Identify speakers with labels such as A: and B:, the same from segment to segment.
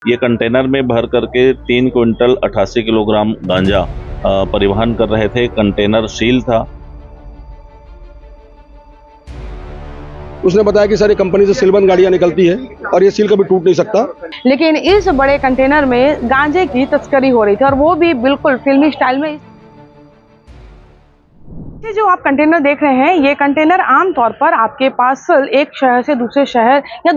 A: ये कंटेनर में भर करके 3 क्विंटल 88 किलोग्राम गांजा परिवहन कर रहे थे। कंटेनर सील था।
B: उसने बताया कि सर ये कंपनी से सीलबंद गाड़ियां निकलती है और ये सील कभी टूट नहीं सकता।
C: लेकिन इस बड़े कंटेनर में गांजे की तस्करी हो रही थी और वो भी बिल्कुल फिल्मी स्टाइल में। ये जो आप कंटेनर देख रहे हैं, ये कंटेनर आमतौर पर आपके पास एक शहर से दूसरे शहर या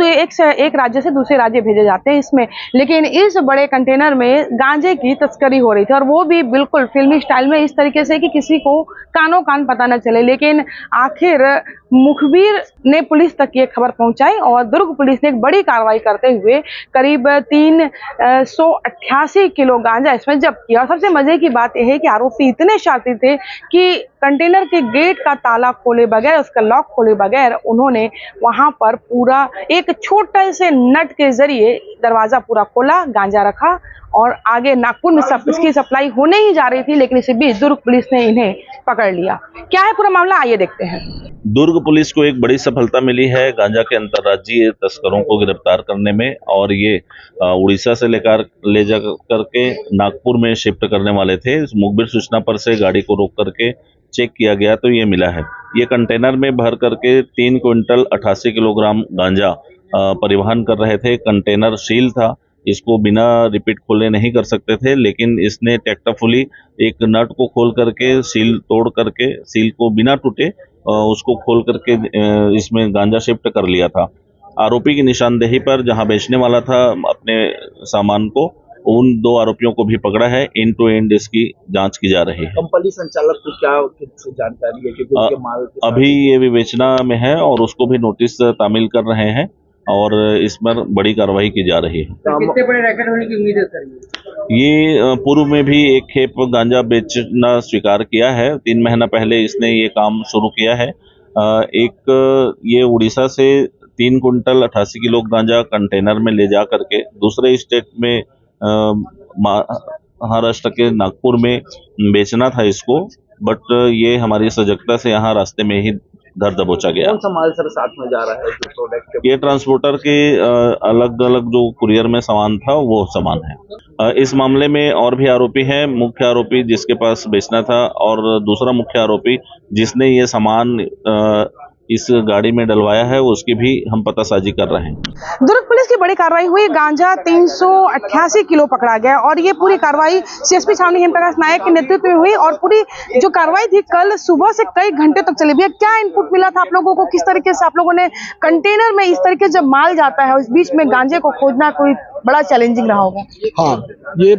C: एक राज्य से दूसरे राज्य भेजे जाते हैं इसमें। लेकिन इस बड़े कंटेनर में गांजे की तस्करी हो रही थी और वो भी बिल्कुल फिल्मी स्टाइल में, इस तरीके से कि किसी को कानों कान पता न चले। लेकिन आखिर मुखबिर ने पुलिस तक ये खबर पहुंचाई और दुर्ग पुलिस ने एक बड़ी कार्रवाई करते हुए करीब 388 किलो गांजा इसमें जब्त किया। और सबसे मजे की बात यह है कि आरोपी इतने शातिर थे कि कंटेनर के गेट का ताला खोले बगैर, उसका लॉक खोले बगैर उन्होंने वहां पर पूरा एक छोटे से नट के जरिए दरवाजा पूरा खोला, गांजा रखा और आगे नागपुर में इसकी सप्लाई होने ही जा रही थी। लेकिन इसी बीच दुर्ग पुलिस ने इन्हें पकड़ लिया। क्या है पूरा मामला, आइए देखते हैं।
A: दुर्ग पुलिस को एक बड़ी सफलता मिली है गांजा के अंतर्राज्यीय तस्करों को गिरफ्तार करने में। और ये उड़ीसा से ले जा करके नागपुर में शिफ्ट करने वाले थे। मुखबिर सूचना पर से गाड़ी को रोक करके चेक किया गया तो ये मिला है। ये कंटेनर में भर करके 3 क्विंटल 88 किलोग्राम गांजा परिवहन कर रहे थे। कंटेनर सील था, इसको बिना रिपीट खोले नहीं कर सकते थे। लेकिन इसने टैक्टफुली एक नट को खोल करके सील तोड़ करके, सील को बिना टूटे उसको खोल करके इसमें गांजा शिफ्ट कर लिया था। आरोपी की निशानदेही पर जहां बेचने वाला था अपने सामान को, उन 2 आरोपियों को भी पकड़ा है। एंड टू एंड इसकी जांच की जा रही है।
D: कंपनी संचालक को क्या जानकारी है कि उसके माल के
A: अभी ये विवेचना में है और उसको भी नोटिस तामील कर रहे हैं और इस पर बड़ी कार्रवाई की जा रही है।
D: कितने बड़े रैकेट होने की उम्मीद है सर?
A: ये पूर्व में भी एक खेप गांजा बेचना स्वीकार किया है। 3 महीना पहले इसने ये काम शुरू किया है। ये उड़ीसा से 3 कुंटल 88 किलो गांजा कंटेनर में ले जा करके दूसरे स्टेट में महाराष्ट्र के नागपुर में बेचना था इसको। बट ये हमारी सजगता से यहाँ रास्ते में ही धर दबोचा गया।
D: कौन सा माल सर साथ में जा रहा है जो प्रोडक्ट?
A: ये ट्रांसपोर्टर के अलग अलग जो कुरियर में सामान था वो सामान है। इस मामले में और भी आरोपी हैं। मुख्य आरोपी जिसके पास बेचना था और दूसरा मुख्य आरोपी जिसने ये सामान इस गाड़ी में डलवाया है, उसकी भी हम पतासाजी कर रहे हैं।
C: दुर्ग पुलिस की बड़ी कार्रवाई हुई। गांजा 388 किलो पकड़ा गया और ये पूरी कार्रवाई सीएसपी छावनी हेमप्रकाश नायक के नेतृत्व में हुई। और पूरी जो कार्रवाई थी कल सुबह से कई घंटे तक चली। भैया, क्या इनपुट मिला था आप लोगों को? किस तरीके से आप लोगों ने कंटेनर में इस तरीके जब माल जाता है उस बीच में गांजे को खोजना कोई बड़ा चैलेंजिंग रहा होगा?
B: हाँ, ये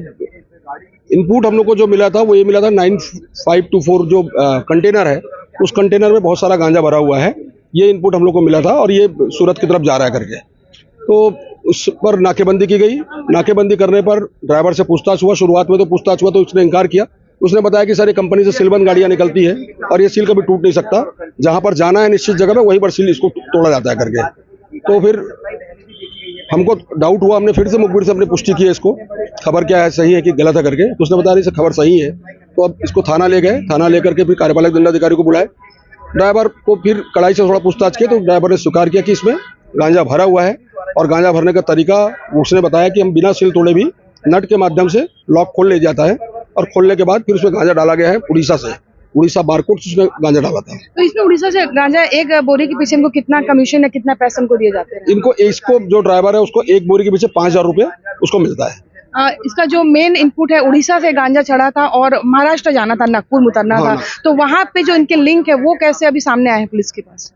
B: इनपुट हम लोग को जो मिला था वो ये मिला था 9524 जो कंटेनर है, उस कंटेनर में बहुत सारा गांजा भरा हुआ है। ये इनपुट हम लोग को मिला था और ये सूरत की तरफ जा रहा है करके। तो उस पर नाकेबंदी की गई। नाकेबंदी करने पर ड्राइवर से पूछताछ हुआ। शुरुआत में तो पूछताछ हुआ तो उसने इनकार किया। उसने बताया कि सर ये कंपनी से सीलबंद गाड़ियां निकलती है और ये सील कभी टूट नहीं सकता। जहां पर जाना है निश्चित जगह में वहीं पर सील इसको तोड़ा जाता है करके। तो फिर हमको डाउट हुआ, हमने फिर से मुखबिर से अपनी पुष्टि की है इसको, खबर क्या है, सही है कि गलत है करके। तो उसने बताया खबर सही है। तो अब इसको थाना ले गए। थाना लेकर के फिर कार्यपालक दंडाधिकारी को बुलाए। ड्राइवर को फिर कड़ाई से थोड़ा पूछताछ किया तो ड्राइवर ने स्वीकार किया कि इसमें गांजा भरा हुआ है। और गांजा भरने का तरीका उसने बताया कि हम बिना सील तोड़े भी नट के माध्यम से लॉक खोल ले जाता है और खोलने के बाद फिर उसमें गांजा डाला गया है उड़ीसा से। उड़ीसा बारकोड से उसमें गांजा डाला था।
C: तो इसमें उड़ीसा से गांजा एक बोरी के पीछे इनको कितना कमीशन या कितना पैसा इनको दिए जाते हैं?
B: इसको जो ड्राइवर है उसको एक बोरी के पीछे 5000 रुपये उसको मिलता है।
C: इसका जो मेन इनपुट है, उड़ीसा से गांजा चढ़ा था और महाराष्ट्र जाना था, नागपुर में उतरना था। तो वहां पे जो इनके लिंक है वो कैसे अभी सामने आए हैं पुलिस के पास?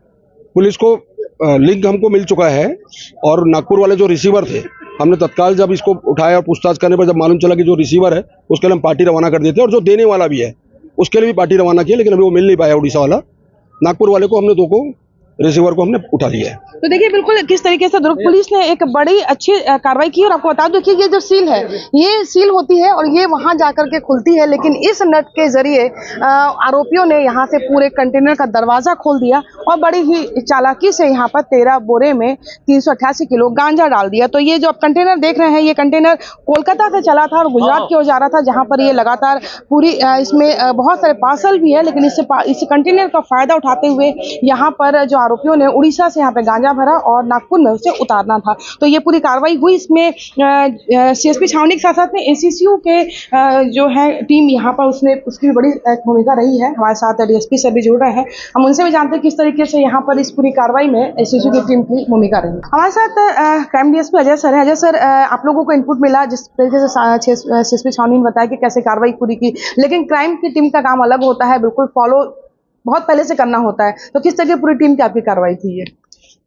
B: पुलिस को लिंक हमको मिल चुका है और नागपुर वाले जो रिसीवर थे, हमने तत्काल जब इसको उठाया और पूछताछ करने पर जब मालूम चला कि जो रिसीवर है उसके लिए हम पार्टी रवाना कर देते और जो देने वाला भी है उसके लिए भी पार्टी रवाना किया। लेकिन अभी वो मिल नहीं पाया उड़ीसा वाला। नागपुर वाले को हमने 2 को रिसीवर को हमने उठा लिया है।
C: तो देखिए बिल्कुल किस तरीके से दुर्ग पुलिस ने एक बड़ी अच्छी कार्रवाई की। और आपको बता दो कि ये जो सील है ये सील होती है और ये वहां जाकर के खुलती है। लेकिन इस नट के जरिए आरोपियों ने यहाँ से पूरे कंटेनर का दरवाजा खोल दिया और बड़ी ही चालाकी से यहाँ पर 13 बोरे में 388 किलो गांजा डाल दिया। तो ये जो आप कंटेनर देख रहे हैं, ये कंटेनर कोलकाता से चला था और गुजरात की ओर जा रहा था, जहाँ पर ये लगातार पूरी इसमें बहुत सारे पार्सल भी है। लेकिन इस कंटेनर का फायदा उठाते हुए यहाँ पर जो आरोपियों ने उड़ीसा से यहाँ पे गांजा भरा और नागपुर में उसे उतारना था। तो ये पूरी कार्रवाई हुई। इसमें सीएसपी छावनी के साथ साथ में एसीसीयू के जो है टीम यहाँ पर उसकी भी बड़ी भूमिका रही है। हमारे साथ डीएसपी सर भी जुड़ रहे हैं, हम उनसे भी जानते हैं किस तरीके से यहाँ पर इस पूरी कार्रवाई में एसीसीयू की टीम की भूमिका रही। हमारे साथ क्राइम डीएसपी अजय सर है। अजय सर, आप लोगों को इनपुट मिला जिस तरीके से सीएसपी छावनी ने बताया कि कैसे कार्रवाई पूरी की, लेकिन क्राइम की टीम का काम अलग होता है, बिल्कुल फॉलो बहुत पहले से करना होता है। तो किस तरह की पूरी टीम की आपकी कार्रवाई थी ये?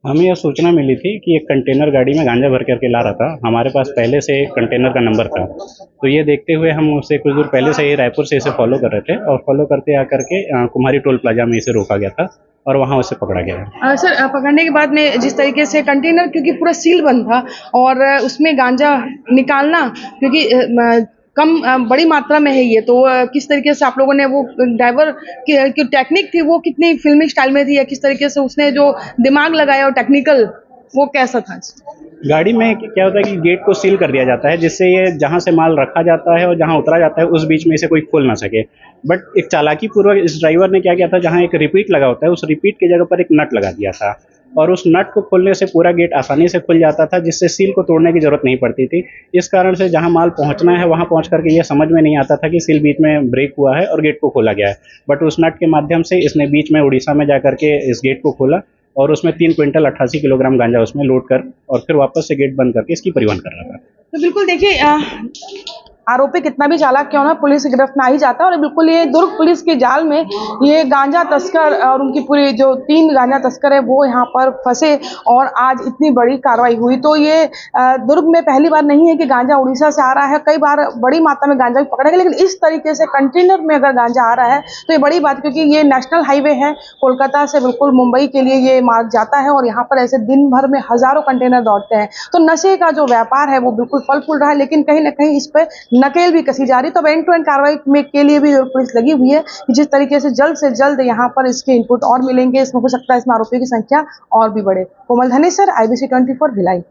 E: हमें यह सूचना मिली थी कि एक कंटेनर गाड़ी में गांजा भर करके ला रहा था। हमारे पास पहले से एक कंटेनर का नंबर था, तो ये देखते हुए हम उसे कुछ दूर पहले से ही रायपुर से इसे फॉलो कर रहे थे और फॉलो करते आकर के कुम्हारी टोल प्लाजा में इसे रोका गया था और वहाँ उसे पकड़ा गया।
C: सर, पकड़ने के बाद में जिस तरीके से कंटेनर क्योंकि पूरा सील बंद था और उसमें गांजा निकालना क्योंकि बड़ी मात्रा में है ये, तो किस तरीके से आप लोगों ने वो ड्राइवर की टेक्निक थी वो कितनी फिल्मी स्टाइल में थी या किस तरीके से उसने जो दिमाग लगाया और टेक्निकल वो कैसा था?
E: गाड़ी में क्या होता है कि गेट को सील कर दिया जाता है जिससे ये जहाँ से माल रखा जाता है और जहाँ उतरा जाता है उस बीच में इसे कोई खोल ना सके। बट एक चालाकी पूर्वक इस ड्राइवर ने क्या किया था, जहाँ एक रिपीट लगा होता है उस रिपीट की जगह पर एक नट लगा दिया था और उस नट को खोलने से पूरा गेट आसानी से खुल जाता था, जिससे सील को तोड़ने की जरूरत नहीं पड़ती थी। इस कारण से जहां माल पहुंचना है वहां पहुंच करके ये समझ में नहीं आता था कि सील बीच में ब्रेक हुआ है और गेट को खोला गया है। बट उस नट के माध्यम से इसने बीच में उड़ीसा में जाकर के इस गेट को खोला और उसमें 3 क्विंटल 88 किलोग्राम गांजा उसमें लोड कर और फिर वापस से गेट बंद करके इसकी परिवहन कर रहा था।
C: तो बिल्कुल देखिए, आरोपी कितना भी चालाक क्यों ना, पुलिस की गिरफ्त में आ ही जाता है। और बिल्कुल ये दुर्ग पुलिस के जाल में ये गांजा तस्कर और उनकी पूरी जो 3 गांजा तस्कर है वो यहाँ पर फंसे और आज इतनी बड़ी कार्रवाई हुई। तो ये दुर्ग में पहली बार नहीं है कि गांजा उड़ीसा से आ रहा है, कई बार बड़ी मात्रा में गांजा भी पकड़ा गया, लेकिन इस तरीके से कंटेनर में अगर गांजा आ रहा है तो ये बड़ी बात, क्योंकि ये नेशनल हाईवे है, कोलकाता से बिल्कुल मुंबई के लिए ये मार्ग जाता है और यहाँ पर ऐसे दिन भर में हजारों कंटेनर दौड़ते हैं। तो नशे का जो व्यापार है वो बिल्कुल फल फूल रहा है, लेकिन कहीं ना कहीं इस पर नकेल भी कसी जा रही। तो एंड टू एंड कार्रवाई में के लिए भी पुलिस लगी हुई है कि जिस तरीके से जल्द यहाँ पर इसके इनपुट और मिलेंगे, इसमें हो सकता है इसमें आरोपियों की संख्या और भी बढ़े। कोमल धनेसर, IBC 24 भिलाई।